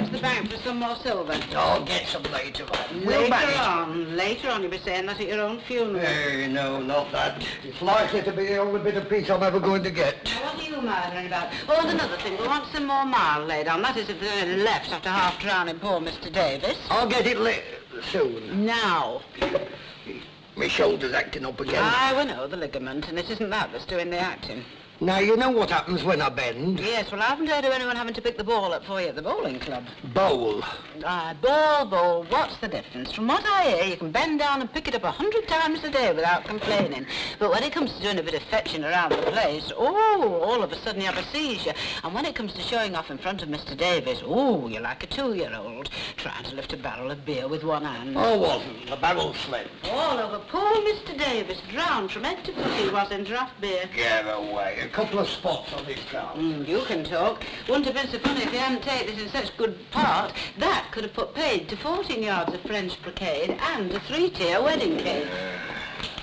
get to the bank for some more silver? I'll get some later on. Later on you'll be saying that at your own funeral. Hey, no, not that. It's likely to be the only bit of peace I'm ever going to get. Now, what are you murmuring about? Oh, and another thing, we want some more marl laid on. That is if there's any left after half drowning poor Mr. Davis. I'll get it soon. Now. My shoulder's acting up again. Aye, we know, the ligament, and it isn't that that's doing the acting. Now, you know what happens when I bend? Yes, well, I haven't heard of anyone having to pick the ball up for you at the bowling club. Bowl. Aye, bowl, what's the difference? From what I hear, you can bend down and pick it up 100 times a day without complaining. But when it comes to doing a bit of fetching around the place, all of a sudden you have a seizure. And when it comes to showing off in front of Mr. Davis, you're like a 2-year-old trying to lift a barrel of beer with one hand. Oh, wasn't the barrel sled? All over poor Mr. Davis, drowned from head to foot he was in draft beer. Get away. A couple of spots on his car. You can talk. Wouldn't have been so funny if you hadn't taken this in such good part. That could have put paid to 14 yards of French brocade and a 3-tier wedding cake.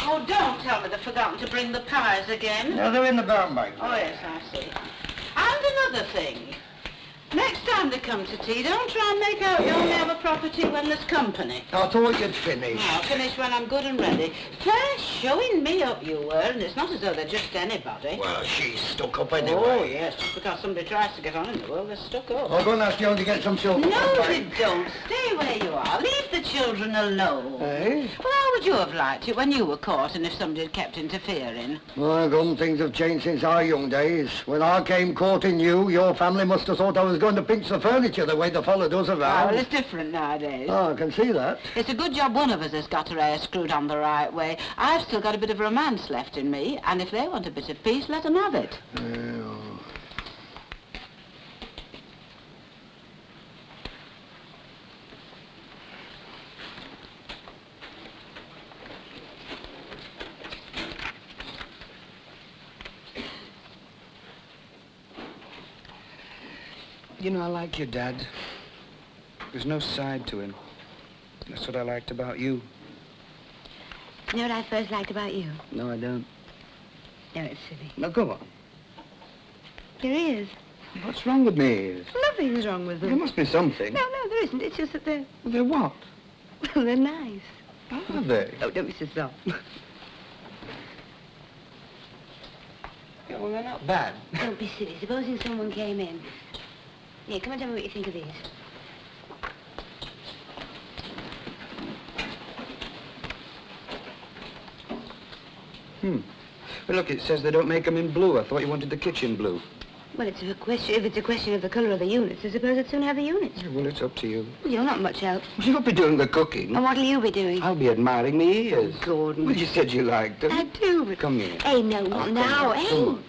Oh, don't tell me they've forgotten to bring the pies again. No, they're in the brown bag. Oh, yes, I see. And another thing. Next time they come to tea, don't try and make out you only have a property when there's company. I thought you'd finish. I'll finish when I'm good and ready. Fair showing me up you were, and it's not as though they're just anybody. Well, she's stuck up anyway. Oh, yes, just because somebody tries to get on in the world, they're stuck up. I'll go and ask Joan to get some silver. No, you don't. Stay where you are. Leave the children alone. Eh? Well, how would you have liked it when you were caught and if somebody had kept interfering? Well, gum, things have changed since our young days. When I came courting you, your family must have thought I was going to pinch the furniture the way they followed us around. Oh, well, it's different nowadays. Oh, I can see that. It's a good job one of us has got her hair screwed on the right way. I've still got a bit of romance left in me, and if they want a bit of peace, let them have it. You know, I like your dad. There's no side to him. That's what I liked about you. You know what I first liked about you? No, I don't. No, it's silly. Now, go on. There is. What's wrong with me? Nothing's wrong with them. There must be something. No, there isn't. It's just that they're... They're what? Well, they're nice. Are they? Oh, don't be so soft. Yeah, well, they're not bad. Don't be silly. Supposing someone came in. Here, come and tell me what you think of these. But look, it says they don't make them in blue. I thought you wanted the kitchen blue. Well, if it's a question of the colour of the units, I suppose I'd soon have the units. Yeah, well, it's up to you. Well, you're not much help. You'll be doing the cooking. And what'll you be doing? I'll be admiring me ears. Oh, Gordon. Well, you said you liked them. I do, but... Come here. Hey, no, not now. Hey. Come on.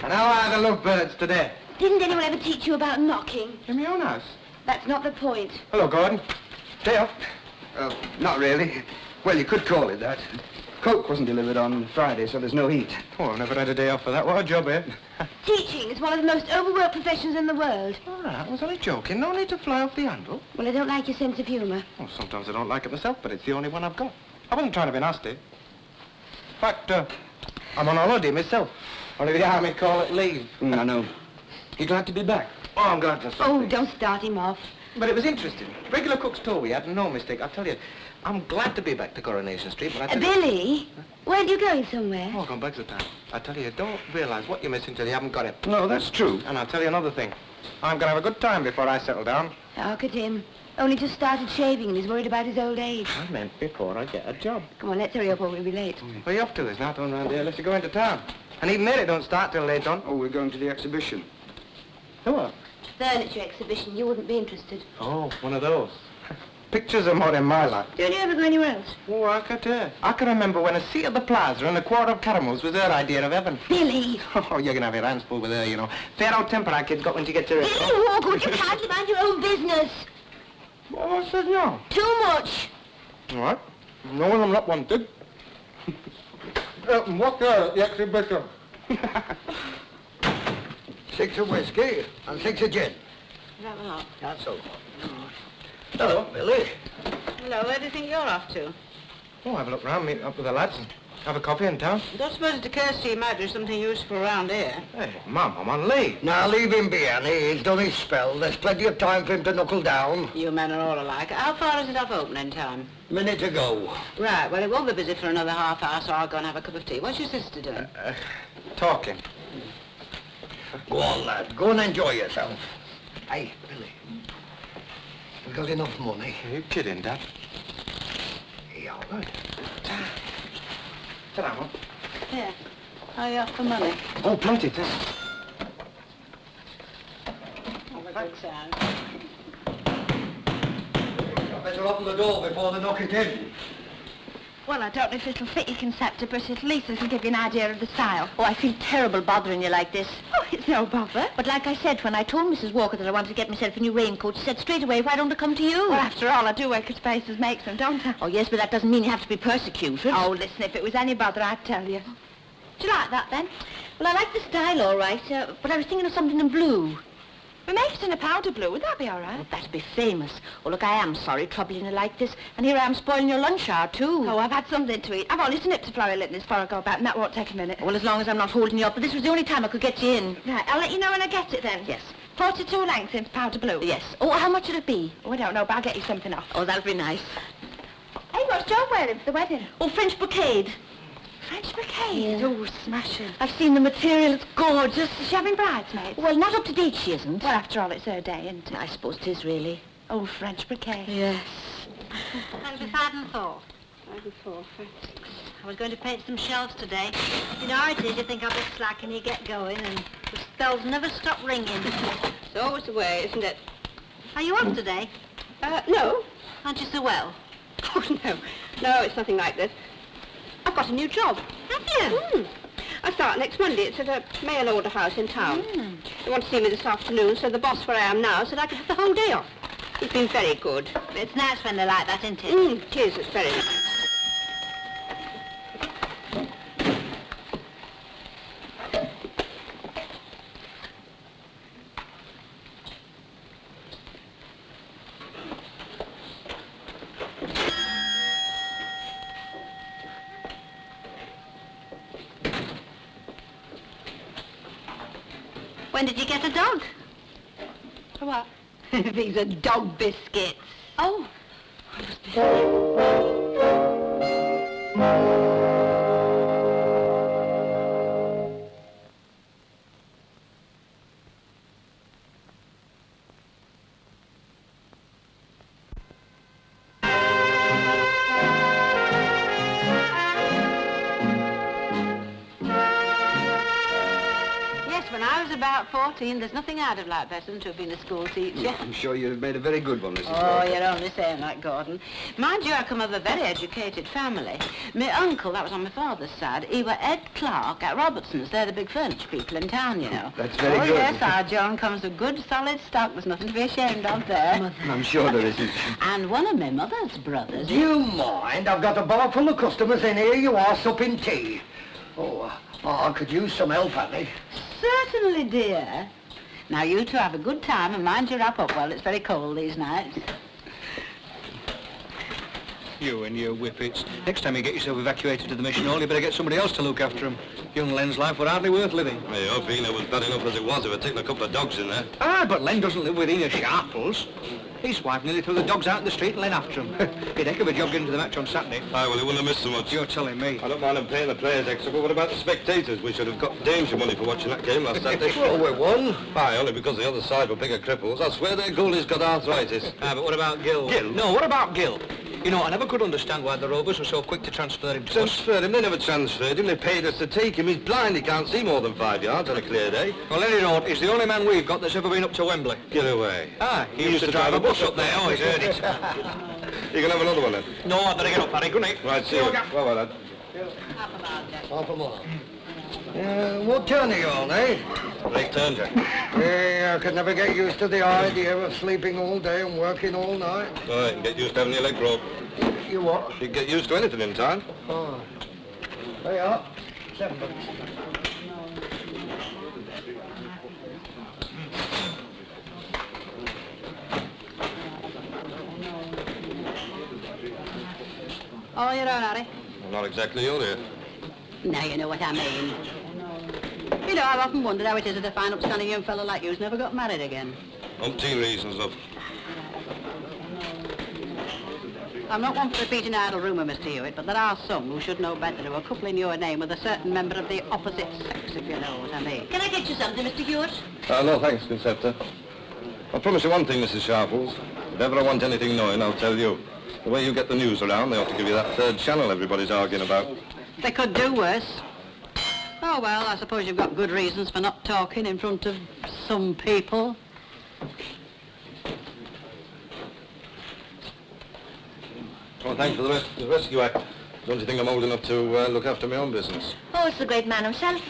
And how are the lovebirds today? Didn't anyone ever teach you about knocking? In my own house. That's not the point. Hello, Gordon. Day off? Not really. Well, you could call it that. Coke wasn't delivered on Friday, so there's no heat. Oh, I've never had a day off for that. What a job, eh? Teaching is one of the most overworked professions in the world. All right, I was only joking. No need to fly off the handle. Well, I don't like your sense of humour. Well, sometimes I don't like it myself, but it's the only one I've got. I wasn't trying to be nasty. In fact, I'm on holiday myself. Only the army call it leave. I know. You glad to be back? Oh, I'm glad to Oh, don't start him off. But it was interesting. Regular cook's tour we had, no mistake. I'll tell you, I'm glad to be back to Coronation Street, but I tell you... Billy, weren't you going somewhere? Oh, come back to town. I tell you, you don't realise what you're missing till you haven't got it. No, that's true. And I'll tell you another thing. I'm going to have a good time before I settle down. Look at him. Only just started shaving and he's worried about his old age. I meant before I get a job. Come on, let's hurry up or we'll be late. Where are you off to? There's nothing around here unless you go into town. And even there, it don't start till late on. Oh, we're going to the exhibition. The what? Furniture exhibition. You wouldn't be interested. Oh, one of those. Pictures are more in my line. Don't you ever go anywhere else? Oh, I could tell. I can remember when a seat at the plaza and a quart of caramels was her idea of heaven. Billy! Oh, you're going to have your hands full with her, you know. Fair old temper our kid's got when she gets her... Billy Walker, you can't mind your own business. Oh, I said no. Too much. All right. No one I'm not wanted. What's the exhibition? 6 of whiskey and 6 of gin. That one off. That's all. Hello, Billy. Hello, where do you think you're off to? Oh, have a look round, meet up with the lads. Have a coffee in town? Don't suppose it occurs to you might do something useful around here. Hey, Mum, I'm on leave. Now, leave him be, Annie. He's done his spell. There's plenty of time for him to knuckle down. You men are all alike. How far is it off opening time? Minute to go. Right, well, it won't be busy for another half hour, so I'll go and have a cup of tea. What's your sister doing? Talking. Go on, lad. Go and enjoy yourself. Hey, Billy. We got enough money. Are you kidding, Dad? Yeah, all right. Ta-ra, Mum. Here. Are you off for money? Oh, plenty, too. Have a good time. Better open the door before they knock it in. Well, I don't know if it'll fit your conceptor, but at least it'll give you an idea of the style. Oh, I feel terrible bothering you like this. Oh, it's no bother. But like I said, when I told Mrs. Walker that I wanted to get myself a new raincoat, she said straight away, why don't I come to you? Well, after all, I do work at spaces makes them, don't I? Oh, yes, but that doesn't mean you have to be persecuted. Oh, listen, if it was any bother, I'd tell you. Do you like that, then? Well, I like the style, all right, but I was thinking of something in blue. We make it in a powder blue. Would that be all right? Oh, that'd be famous. Oh, look, I am sorry troubling you like this. And here I am spoiling your lunch hour, too. Oh, I've had something to eat. I've only snipped a flower litmus before I go back, and that won't take a minute. Well, as long as I'm not holding you up. But this was the only time I could get you in. Right, I'll let you know when I get it, then. Yes. 42 lengths in powder blue. Yes. Oh, how much would it be? Oh, I don't know, but I'll get you something off. Oh, that'll be nice. Hey, what's Joe wearing for the wedding? Oh, French brocade. French brocade? Yeah. Oh, smashing. I've seen the material. It's gorgeous. Is she having bridesmaids? Well, not up to date, she isn't. Well, after all, it's her day, isn't it? I suppose it is, really. Oh, French brocade. Yes. That was 5 and 4. 5 and 4. I was going to paint some shelves today. You know how it is, you think I'll be slack and you get going, and the bells never stop ringing. It's always the way, isn't it? Are you off today? No. Aren't you so well? Oh, no. No, it's nothing like this. I've got a new job. Have you? I start next Monday. It's at a mail order house in town. They want to see me this afternoon, so the boss where I am now said I could have the whole day off. He's been very good. It's nice when they're like that, isn't it? It is. It's very nice. When did you get a dog? What? These are dog biscuits. Oh. When I was about 14, there's nothing I'd have liked better than to have been a school teacher. I'm sure you've made a very good one, Mrs. Oh, Walker. you're only saying that, Gordon. Mind you, I come of a very educated family. My uncle, that was on my father's side, he were Ed Clark at Robertson's. They're the big furniture people in town, you know. That's very good. Oh, yes, our John comes of good, solid stock. There's nothing to be ashamed of there. I'm sure there isn't. And one of my mother's brothers... Do you mind? I've got a bar full of customers in here. You are supping tea. Oh, I could use some help, Annie. Certainly, dear. Now, you two have a good time and mind you wrap up well. It's very cold these nights. You and your whippets. Next time you get yourself evacuated to the mission hall, you better get somebody else to look after him. Young Len's life were hardly worth living. Hey, I think it was bad enough as it was if I'd taken a couple of dogs in there. Ah, but Len doesn't live within your Sharples. His wife nearly threw the dogs out in the street and Len after him. He'd heck of a job getting to the match on Saturday. Aye, well, he wouldn't have missed so much. You're telling me. I don't mind them paying the players extra, but what about the spectators? We should have got danger money for watching that game last Saturday. Well, we won. Aye, only because the other side were bigger cripples. I swear their goalie's got arthritis. Ah, but what about Gil? Gil? No, what about Gil? You know, I never could understand why the Rovers were so quick to transfer him to us. Transferred him? They never transferred him. They paid us to take him. He's blind. He can't see more than 5 yards on a clear day. Well, any road, he's the only man we've got that's ever been up to Wembley. Get away. Ah, he used to drive a bus up there. Oh, he's heard it. You can have another one then. No, I better get up, Harry. Good night. Right, see you. Bye-bye, lad. Half a mile. What turn are you on, eh? Great turn, Jack. Yeah, I could never get used to the idea of sleeping all day and working all night. All right, get used to having your leg broke. You what? You get used to anything in time. Oh. There you are. 7 bucks. Oh, you're on, Harry. Well, not exactly you, dear. Now you know what I mean. You know, I've often wondered how it is that a fine upstanding young fellow like you's never got married again. Umpteen reasons, love. I'm not one for repeating idle rumour, Mr. Hewitt, but there are some who should know better who are coupling your name with a certain member of the opposite sex, if you know what I mean. Can I get you something, Mr. Hewitt? No, thanks, Conceptor. I promise you one thing, Mrs. Sharples. If ever I want anything knowing, I'll tell you. The way you get the news around, they ought to give you that third channel everybody's arguing about. They could do worse. Oh, well, I suppose you've got good reasons for not talking in front of some people. Well, thanks for the rescue act. Don't you think I'm old enough to look after my own business? Oh, it's the great man himself.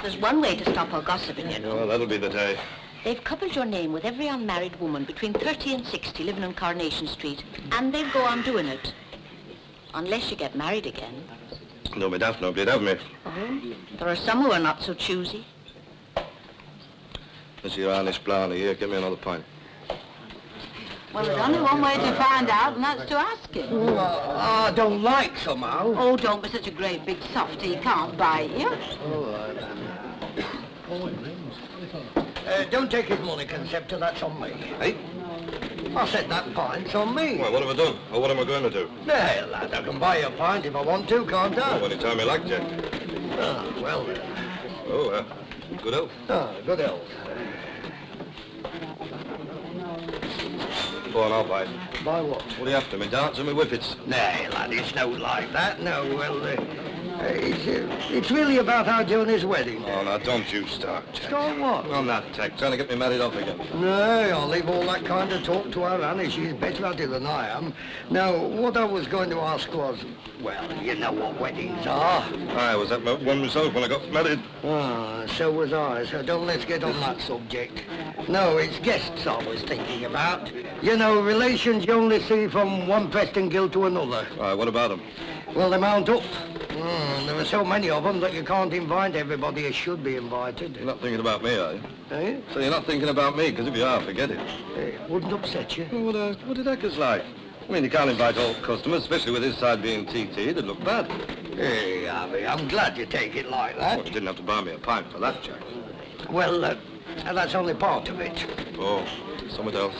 There's one way to stop her gossiping, you know. Well, that'll be the day. They've coupled your name with every unmarried woman between 30 and 60 living on Coronation Street, and they'll go on doing it. Unless you get married again. No, me daft, nobody'd have me. Oh, there are some who are not so choosy. This your honest Blarney here, give me another pint. Well, there's only one way to find out, and that's to ask him. I don't like somehow. Oh, don't be such a great big softy. He can't bite you. Don't take his money, Conceptor, that's on me. Hey? I said that pint's on me. Well, what have I done? Or what am I going to do? Hey, lad, I can buy you a pint if I want to, can't I? Oh, any time you like, Jack. Ah, well, Oh, good health. good health. Go on, I'll buy it. Buy what? What are you after, me darts or me whippets? Nay, lad, it's no like that. No, well, it's really about our Johnny's wedding. Oh, now, don't you start, Jack. Start what? On that tack, trying to get me married off again. No, I'll leave all that kind of talk to our Annie. She's better at it than I am. Now, what I was going to ask was, well, you know what weddings are. I was at one myself when I got married. Ah, so was I, so don't let's get on that subject. No, it's guests I was thinking about. You know, relations you only see from one Preston Guild to another. All right, what about them? Well, they mount up. There are so many of them that you can't invite everybody who should be invited. You're not thinking about me, are you? Eh? So you're not thinking about me, because if you are, forget it. Wouldn't upset you. Well, what did heckers like? I mean, you can't invite all customers, especially with this side being TT. It'd look bad. Hey, Harvey, I'm glad you take it like that. Well, you didn't have to buy me a pint for that, Jack. Well, that's only part of it. Oh, something else.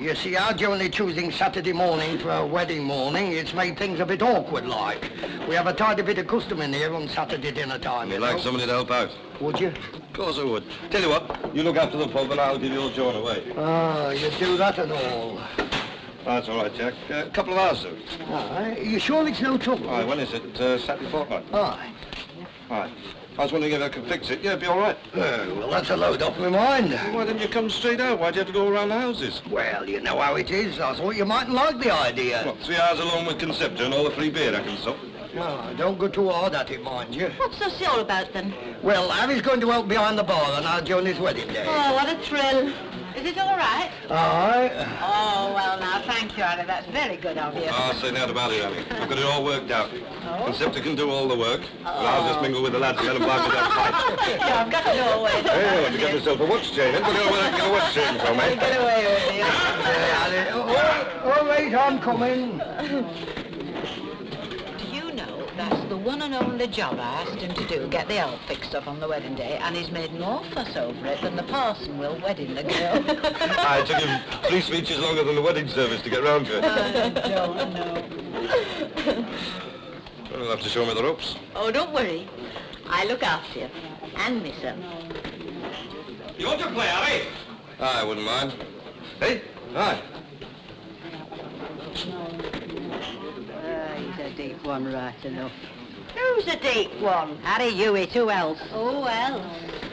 You see, our only choosing Saturday morning for a wedding morning, it's made things a bit awkward like. We have a tidy bit of custom in here on Saturday dinner time, You'd like somebody to help out? Would you? Of course I would. Tell you what, you look after the pub and I'll give your John away. You do that and all. That's all right, Jack. A couple of hours, sir. You sure it's no trouble? Aye, when is it? Saturday fortnight? Aye. Aye. I was wondering if I could fix it. Yeah, it'd be all right. Well, that's a load off my mind. Why didn't you come straight out? Why'd you have to go around the houses? Well, you know how it is. I thought you mightn't like the idea. What, 3 hours alone with Conceptor and all the free beer I can sup? Don't go too hard at it, mind you. What's this all about, then? Well, Harry's going to help behind the bar on our Johnny's wedding day. Oh, what a thrill. Is it all right? Aye. Oh, well, now, thank you, Annie. That's very good of you. Say that about it, Annie. I've got it all worked out. Conceptor can do all the work, but I'll just mingle with the lads and let them buy me that fight. Yeah, I've got to go away. Hey, I want to get myself a watch chain. I've got to know where I can get a watch chain from, eh? Get away with you. All right, I'm coming. Do you know that's the one and only job I asked him to do, get the elf fixed up on the wedding day, and he's made more fuss over it than the parson will wedding the girl. It took him 3 speeches longer than the wedding service to get round to it. I don't know. Well, you'll have to show me the ropes. Oh, don't worry. I look after you. And me son. You want to play, Harry? I wouldn't mind. Hey? Aye. He's a deep one, right enough. Who's the deep one? Harry Hewitt, who else? Oh, well.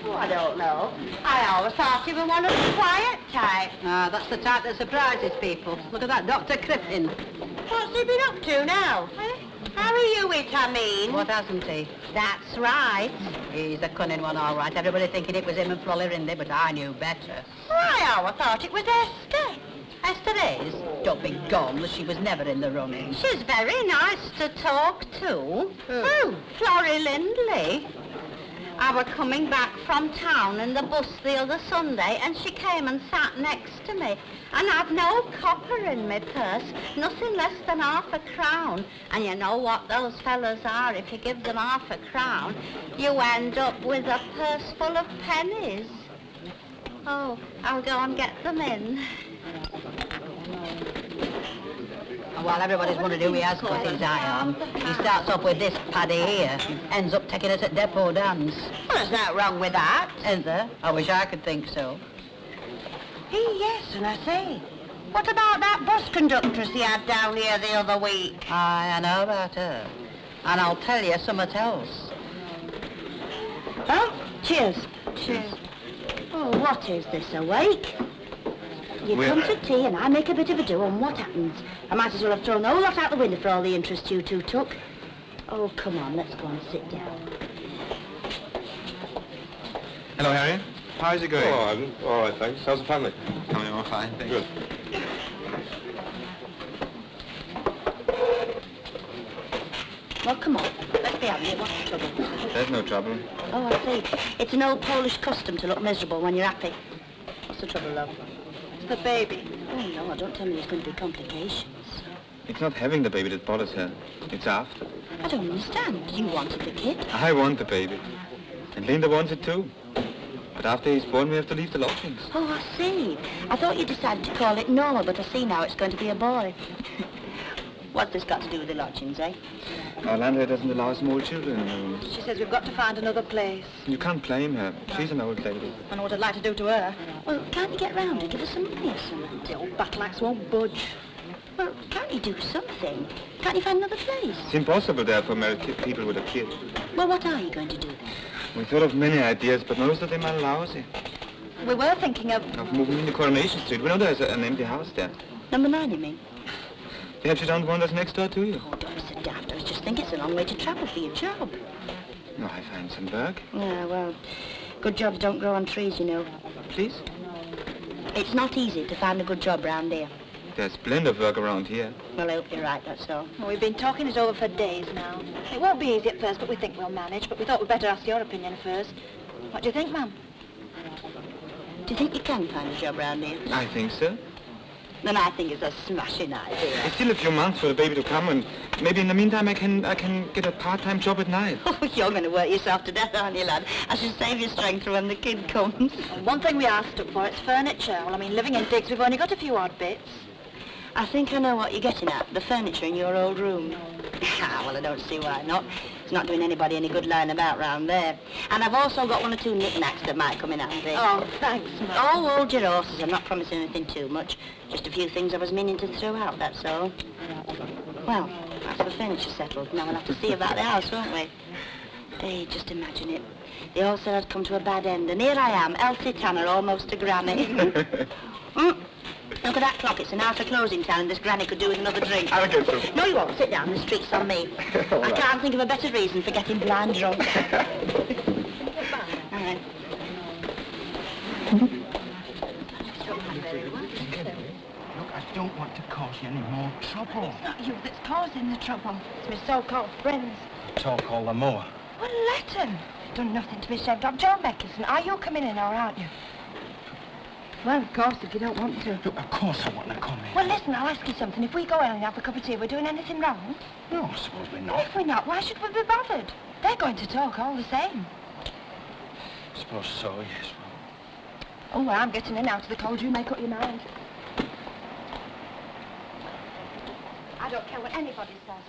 Oh, I don't know. I always thought he was one of the quiet type. That's the type that surprises people. Look at that Dr. Crippen. What's he been up to now? Harry Hewitt, I mean. What hasn't he? That's right. He's a cunning one, all right. Everybody thinking it was him and Flolly Rindy, but I knew better. I always thought it was Esther. Esther is? Don't be gone, she was never in the running. She's very nice to talk to. Who? Florrie Lindley. I were coming back from town in the bus the other Sunday, and she came and sat next to me. And I'd no copper in my purse, nothing less than £0.50. And you know what those fellas are. If you give them £0.50, you end up with a purse full of pennies. Oh, I'll go and get them in. While everybody's wondering who he has got his eye on, he starts off with this paddy here, ends up taking us at depot dance. Well, there's nothing wrong with that. Isn't there? I wish I could think so. Yes, and I say, what about that bus conductress he had down here the other week? Aye, I know about her. And I'll tell you something else. Oh, cheers. Cheers. Oh, what is this, a wake? You come to tea and I make a bit of a do, and what happens? I might as well have thrown the whole lot out the window for all the interest you two took. Oh, come on, let's go and sit down. Hello, Harry. How's it going? Oh, Ivan. All right, thanks. How's the family? Coming on fine, thanks. Good. Well, come on, let's be having it. What's the trouble? There's no trouble. Oh, I see. It's an old Polish custom to look miserable when you're happy. What's the trouble, love? It's the baby. Oh, no, don't tell me there's going to be complications. It's not having the baby that bothers her. It's after. I don't understand. You wanted the kid. I want the baby. And Linda wants it too. But after he's born, we have to leave the lodgings. Oh, I see. I thought you decided to call it Noah, but I see now it's going to be a boy. What's this got to do with the lodgings, eh? Our landlady doesn't allow small children in the room. She says we've got to find another place. You can't blame her. She's an old lady. I know what I'd like to do to her. Well, can't you get round and give us some money or something? The old battle axe won't budge. Well, can't you do something? Can't you find another place? It's impossible there for married people with a kid. Well, what are you going to do then? We thought of many ideas, but most of them are lousy. We were thinking of... Moving into Coronation Street. We know there's an empty house there. Number 9, you mean? Perhaps you don't want us next door to you? Oh, don't be so daft. I was just thinking it's a long way to travel for your job. No, I find some work. Yeah, well, good jobs don't grow on trees, you know. Please? It's not easy to find a good job round here. There's plenty of work around here. Well, I hope you're right, that's all. Well, we've been talking it over for days now. It won't be easy at first, but we think we'll manage. But we thought we'd better ask your opinion first. What do you think, ma'am? Do you think you can find a job round here? I think so. Then I think it's a smashing idea. It's still a few months for the baby to come, and maybe in the meantime I can get a part-time job at night. Oh, you're going to work yourself to death, aren't you, lad? I should save your strength for when the kid comes. Well, one thing we are stuck for, it's furniture. Well, I mean, living in digs, we've only got a few odd bits. I think I know what you're getting at, the furniture in your old room. Ah, well, I don't see why not. It's not doing anybody any good lying about round there. And I've also got 1 or 2 knickknacks that might come in handy. Oh, thanks, Mum. Oh, hold your horses. I'm not promising anything too much. Just a few things I was meaning to throw out, that's all. Well, that's the furniture settled. Now we'll have to see about the house, won't we? Hey, just imagine it. They all said I'd come to a bad end, and here I am, Elsie Tanner, almost a granny. Look at that clock. It's an hour for closing time, and this granny could do with another drink. I'll get some. No, you won't. Sit down. The street's on me. I can't think of a better reason for getting blind drunk. All right. Look, I don't want to cause you any more trouble. It's not you that's causing the trouble. It's my so-called friends. Talk all the more. Well, let them. Done nothing to be ashamed of. John Beckerson, are you coming in or aren't you? Well, of course, if you don't want to. Look, of course I want to come in. Well, listen, I'll ask you something. If we go in and have a cup of tea, we're doing anything wrong? No, I suppose we're not. If we're not, why should we be bothered? They're going to talk all the same. I suppose so, yes. Oh, well, I'm getting in out of the cold. You make up your mind. I don't care what anybody says.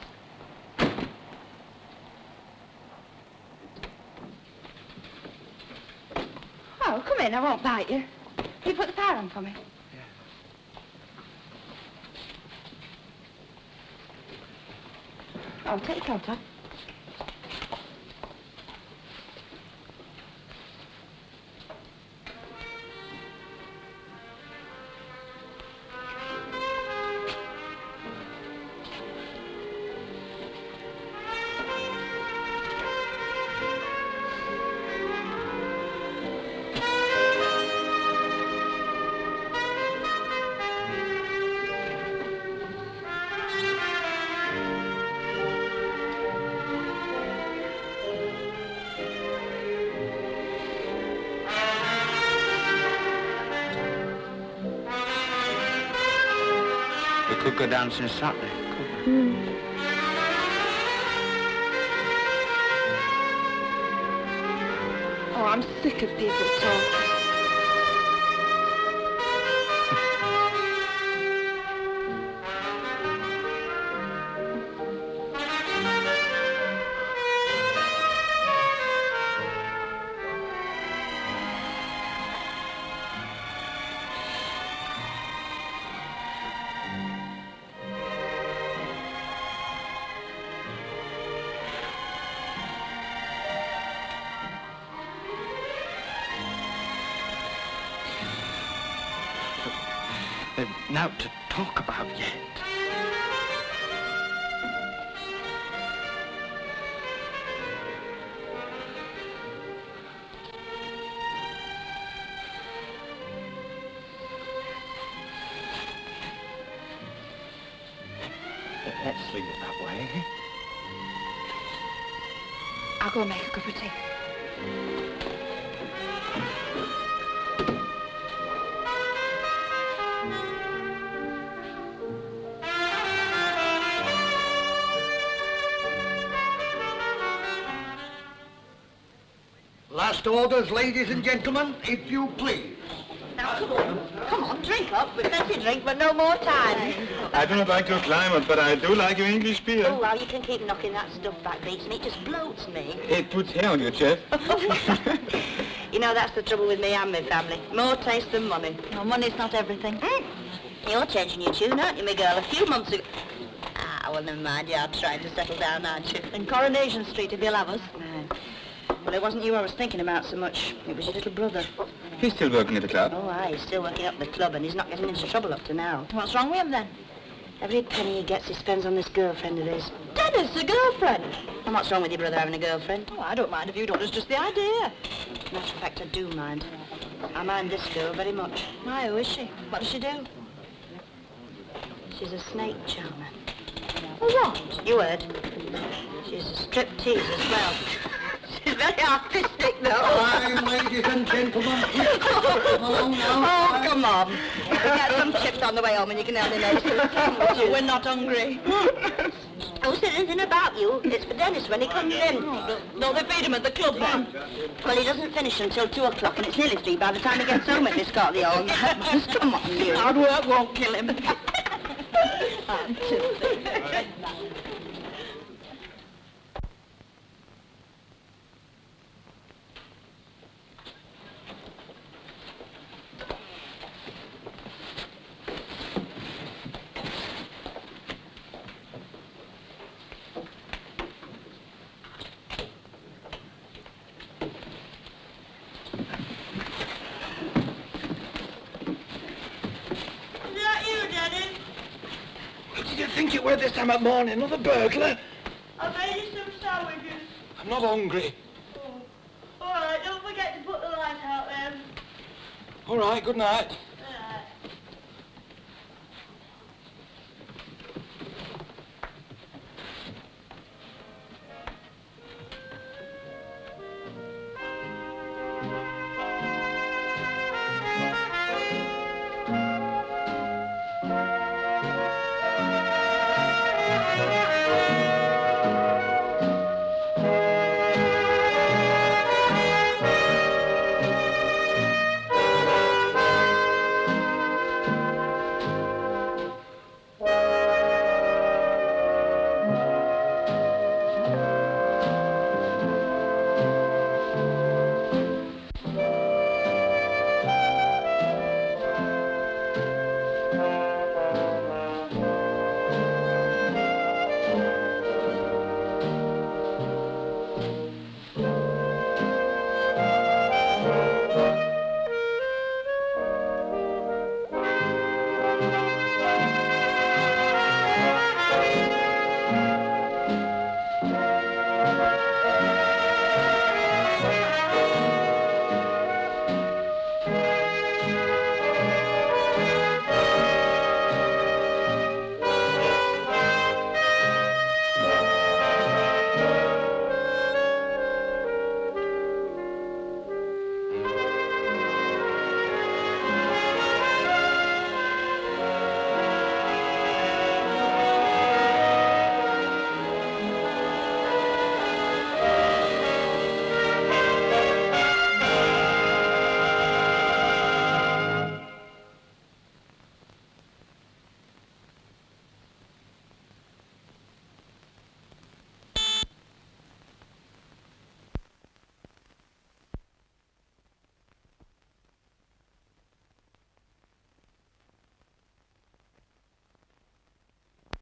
Oh, come in. I won't bite you. Can you put the fire on for me? Yeah. Oh, take your coat off. We could go dancing Saturday. Oh, I'm sick of people talking. They've naught to talk about yet. Let's leave it that way. I'll go and make a cup of tea. Last orders, ladies and gentlemen, if you please. Now, come on, drink up. We've plenty to drink, but no more time. I do not like your climate, but I do like your English beer. Oh, well, you can keep knocking that stuff back, beats me. It just bloats me. It puts hair on your chest. You know, that's the trouble with me and my family. More taste than money. No, money's not everything. You're changing your tune, aren't you, my girl? A few months ago... Ah, well, never mind. You're trying to settle down, aren't you? In Coronation Street, if you'll have us. Well, it wasn't you I was thinking about so much. It was your little brother. He's still working at the club. Oh, aye, he's still working up at the club, and he's not getting into trouble up to now. What's wrong with him, then? Every penny he gets, he spends on this girlfriend of his. Dennis, a girlfriend. And what's wrong with your brother having a girlfriend? Oh, I don't mind if you don't. It's just the idea. Matter of fact, I do mind. I mind this girl very much. Why, who is she? What does she do? She's a snake charmer. What? You heard? She's a striptease as well. She's very artistic, though. Fine, ladies and gentlemen. Oh, come on. We'll get some chips on the way home and you can have the next one. We're not hungry. Who said anything about you? It's for Dennis when he comes in. No, they feed him at the club, then. Well, he doesn't finish until 2 o'clock and it's nearly 3 by the time he gets home at Miss Scotty Hall. Come on, you. Hard work won't kill him. What did you think it were this time of morning? Another burglar? I made you some sandwiches. I'm not hungry. All right, don't forget to put the light out then. All right, good night.